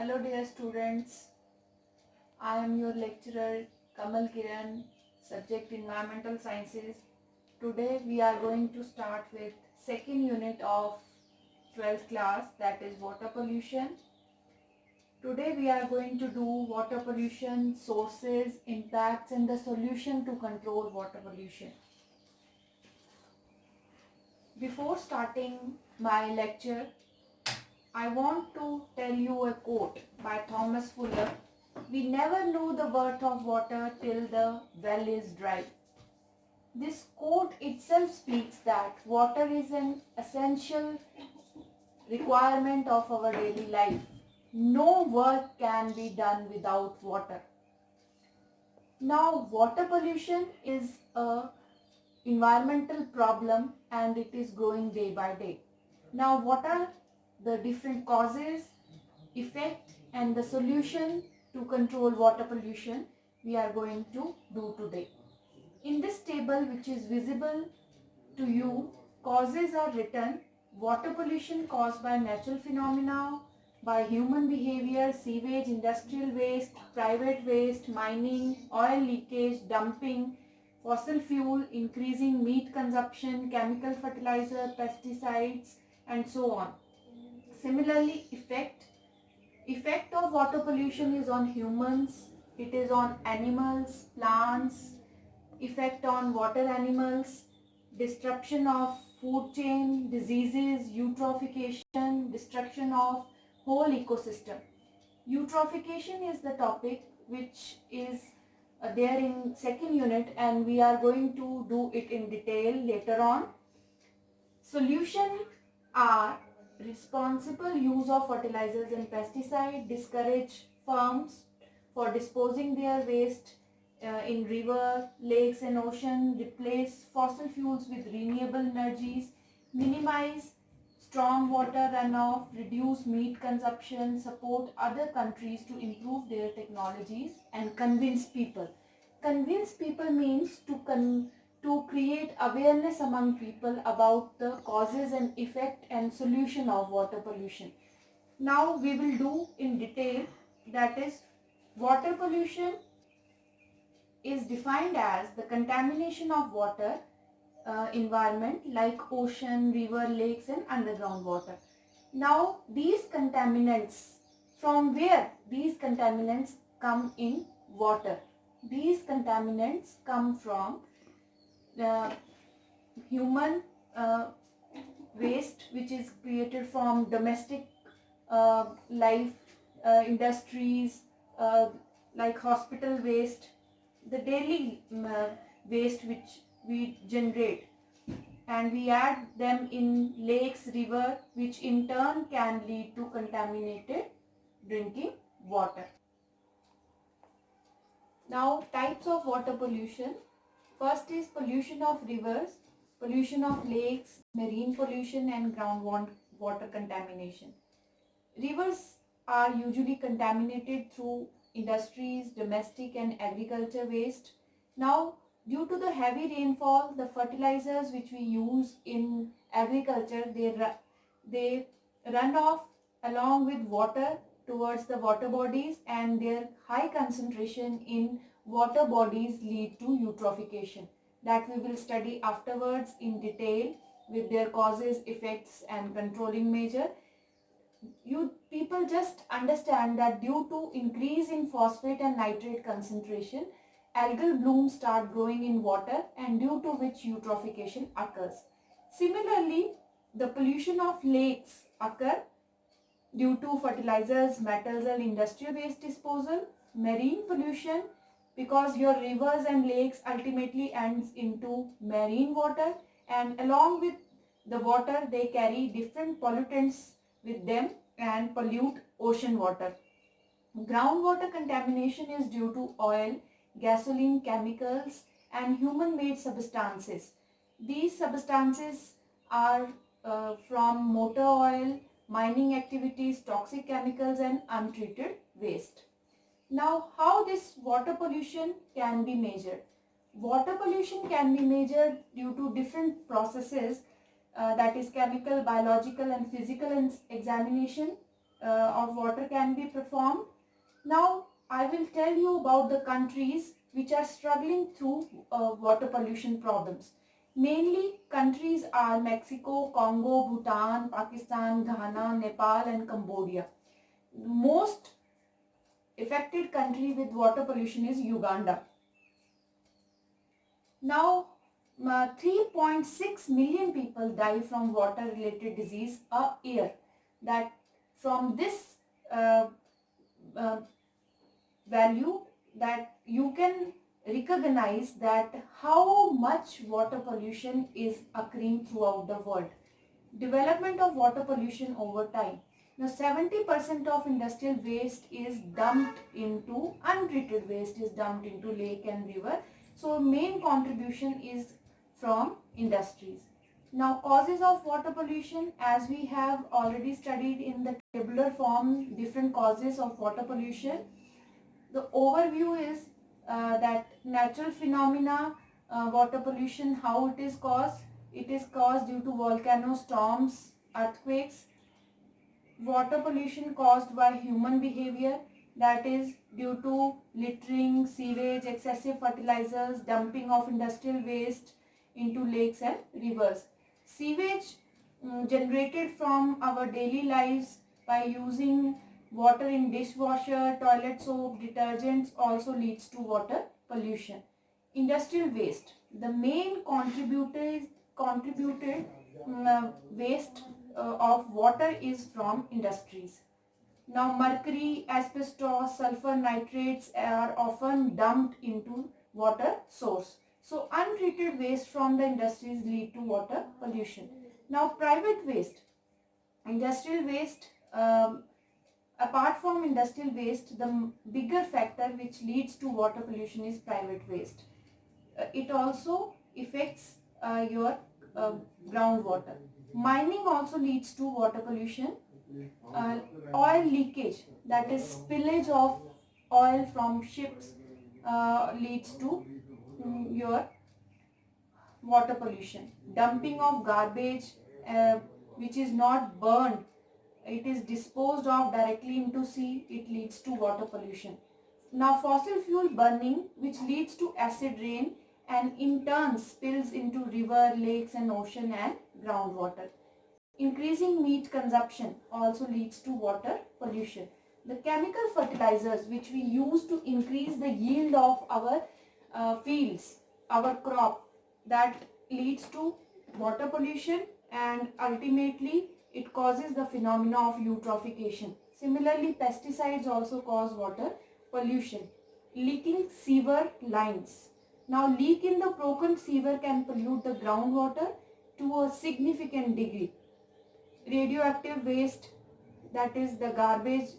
Hello dear students, I am your lecturer Kamal Kiran, subject Environmental Sciences. Today we are going to start with second unit of 12th class, that is water pollution. Today we are going to do water pollution, sources, impacts and the solution to control water pollution. Before starting my lecture, I want to tell you a quote by Thomas Fuller. We never know the worth of water till the well is dry. This quote itself speaks that water is an essential requirement of our daily life. No work can be done without water. Now, water pollution is a environmental problem and it is growing day by day. Now, what are the different causes, effect and the solution to control water pollution we are going to do today. In this table which is visible to you, causes are written: water pollution caused by natural phenomena, by human behavior, sewage, industrial waste, private waste, mining, oil leakage, dumping, fossil fuel, increasing meat consumption, chemical fertilizer, pesticides and so on. Similarly, effect of water pollution is on humans, it is on animals, plants, effect on water animals, disruption of food chain, diseases, eutrophication, destruction of whole ecosystem. Eutrophication is the topic which is there in second unit and we are going to do it in detail later on. Solution are: responsible use of fertilizers and pesticides, discourage firms for disposing their waste in river, lakes and ocean, replace fossil fuels with renewable energies, minimize storm water runoff, reduce meat consumption, support other countries to improve their technologies and convince people. Convince people means to create awareness among people about the causes and effect and solution of water pollution. Now we will do in detail, that is, water pollution is defined as the contamination of water environment like ocean, river, lakes and underground water. Now these contaminants, from where these contaminants come in water? These contaminants come from human waste which is created from domestic life, industries, like hospital waste, the daily waste which we generate, and we add them in lakes, river, which in turn can lead to contaminated drinking water. Now, types of water pollution. First is pollution of rivers, pollution of lakes, marine pollution and groundwater contamination. Rivers are usually contaminated through industries, domestic and agriculture waste. Now, due to the heavy rainfall, the fertilizers which we use in agriculture, they run off along with water towards the water bodies, and their high concentration in water bodies lead to eutrophication. That we will study afterwards in detail with their causes, effects and controlling measure. You people just understand that due to increase in phosphate and nitrate concentration, algal blooms start growing in water, and due to which eutrophication occurs. Similarly, the pollution of lakes occur due to fertilizers, metals and industrial waste disposal. Marine pollution, because your rivers and lakes ultimately ends into marine water, and along with the water they carry different pollutants with them and pollute ocean water. Groundwater contamination is due to oil, gasoline, chemicals and human-made substances. These substances are from motor oil, mining activities, toxic chemicals and untreated waste. Now, how this water pollution can be measured? Water pollution can be measured due to different processes, that is chemical, biological and physical examination of water can be formed. Now I will tell you about the countries which are struggling through water pollution problems. Mainly countries are Mexico, Congo, Bhutan, Pakistan, Ghana, Nepal and Cambodia. Most affected country with water pollution is Uganda. Now 3.6 million people die from water related disease a year. That from this uh, uh, value, that you can recognize that how much water pollution is occurring throughout the world. Development of water pollution over time. Now 70% of industrial waste is dumped into, untreated waste is dumped into lake and river. So main contribution is from industries. Now causes of water pollution, as we have already studied in the tabular form different causes of water pollution. The overview is that natural phenomena, water pollution, how it is caused. It is caused due to volcano storms, earthquakes. Water pollution caused by human behavior, that is due to littering, sewage, excessive fertilizers, dumping of industrial waste into lakes and rivers. Sewage generated from our daily lives by using water in dishwasher, toilet soap, detergents also leads to water pollution. Industrial waste. The main contributed waste of water is from industries. Now mercury, asbestos, sulfur nitrates are often dumped into water source. So untreated waste from the industries lead to water pollution. Now private waste. Industrial waste, apart from industrial waste, the bigger factor which leads to water pollution is private waste. It also affects your groundwater. Mining also leads to water pollution. Uh, Oil leakage, that is spillage of oil from ships, leads to your water pollution. Dumping of garbage which is not burned, it is disposed of directly into sea, it leads to water pollution. Now fossil fuel burning, which leads to acid rain and in turn spills into river, lakes and ocean and groundwater. Increasing meat consumption also leads to water pollution. The chemical fertilizers which we use to increase the yield of our fields, our crop, that leads to water pollution and ultimately it causes the phenomena of eutrophication. Similarly, pesticides also cause water pollution. Leaking sewer lines. Now leak in the broken sewer can pollute the groundwater to a significant degree. Radioactive waste, that is the garbage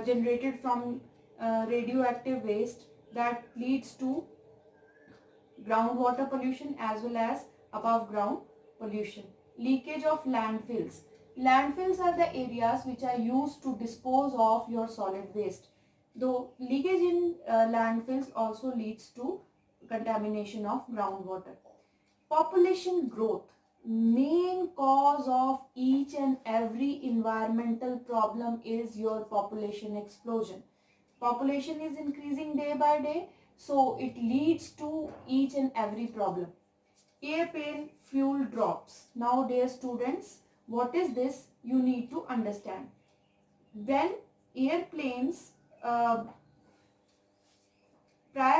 generated from radioactive waste, that leads to groundwater pollution as well as above ground pollution. Leakage of landfills. Landfills are the areas which are used to dispose of your solid waste. Though leakage in landfills also leads to contamination of groundwater. Population growth. Main cause of each and every environmental problem is your population explosion. Population is increasing day by day, so it leads to each and every problem. Airplane fuel drops. Now dear students, what is this? You need to understand. When airplanes prior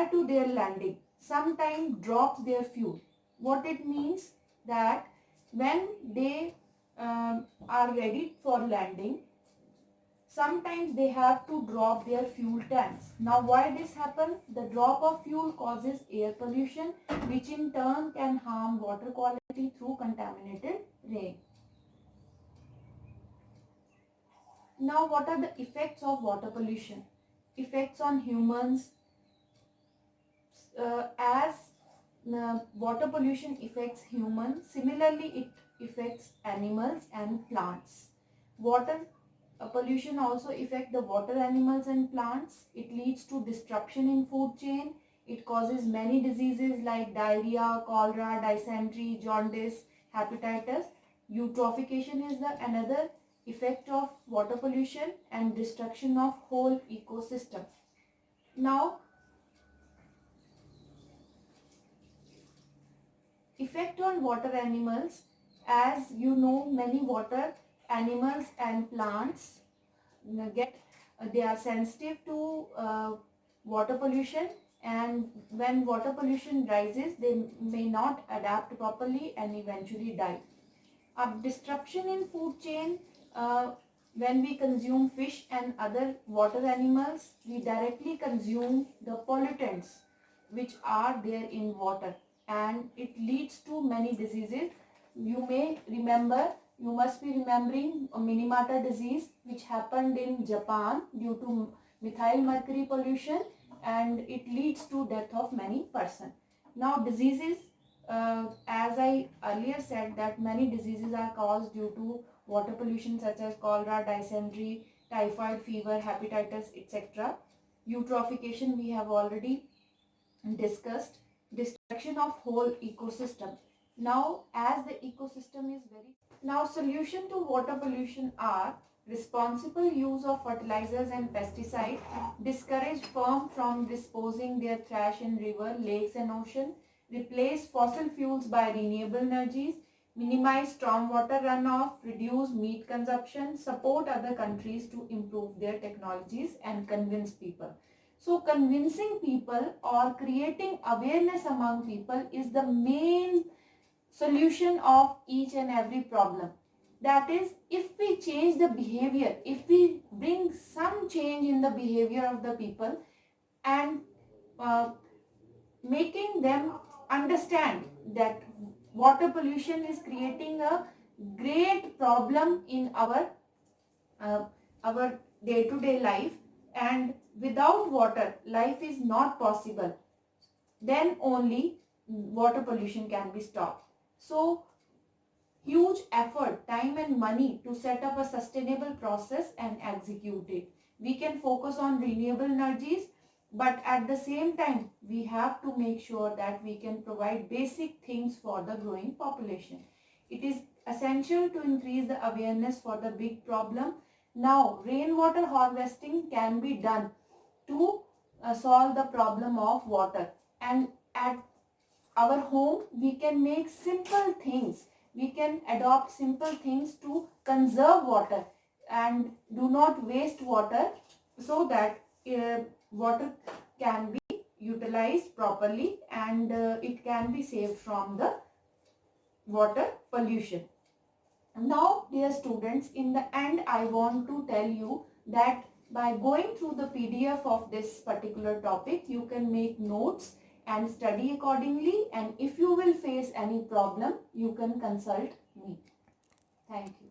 to their landing sometimes drops their fuel, what it means, that when they are ready for landing, sometimes they have to drop their fuel tanks. Now why this happens? The drop of fuel causes air pollution, which in turn can harm water quality through contaminated rain. Now what are the effects of water pollution? Effects on humans. As water pollution affects humans, similarly it affects animals and plants. Water pollution also affects the water animals and plants. It leads to disruption in food chain. It causes many diseases like diarrhea, cholera, dysentery, jaundice, hepatitis. Eutrophication is the another effect of water pollution and destruction of whole ecosystem. Now, effect on water animals. As you know, many water animals and plants they are sensitive to water pollution, and when water pollution rises they may not adapt properly and eventually die. A disruption in food chain. When we consume fish and other water animals, we directly consume the pollutants which are there in water, and it leads to many diseases. You may remember, you must be remembering Minamata disease which happened in Japan due to methyl mercury pollution, and it leads to death of many persons. Now diseases, as I earlier said, that many diseases are caused due to water pollution such as cholera, dysentery, typhoid fever, hepatitis, etc. Eutrophication we have already discussed. Destruction of whole ecosystem. Now as the ecosystem is very... Now solution to water pollution are responsible use of fertilizers and pesticides, discourage firm from disposing their trash in river, lakes and ocean, replace fossil fuels by renewable energies, minimize stormwater runoff, reduce meat consumption, support other countries to improve their technologies, and convince people. So convincing people or creating awareness among people is the main solution of each and every problem. That is, if we change the behavior, if we bring some change in the behavior of the people and making them understand that water pollution is creating a great problem in uh, our day-to-day life, and without water life is not possible, then only water pollution can be stopped. So huge effort, time and money to set up a sustainable process and execute it. We can focus on renewable energies, but at the same time we have to make sure that we can provide basic things for the growing population. It is essential to increase the awareness for the big problem. Now rainwater harvesting can be done to solve the problem of water, and at our home we can make simple things, we can adopt simple things to conserve water and do not waste water, so that water can be utilized properly and it can be saved from the water pollution. Now dear students, in the end I want to tell you that by going through the PDF of this particular topic, you can make notes and study accordingly, and if you will face any problem, you can consult me. Thank you.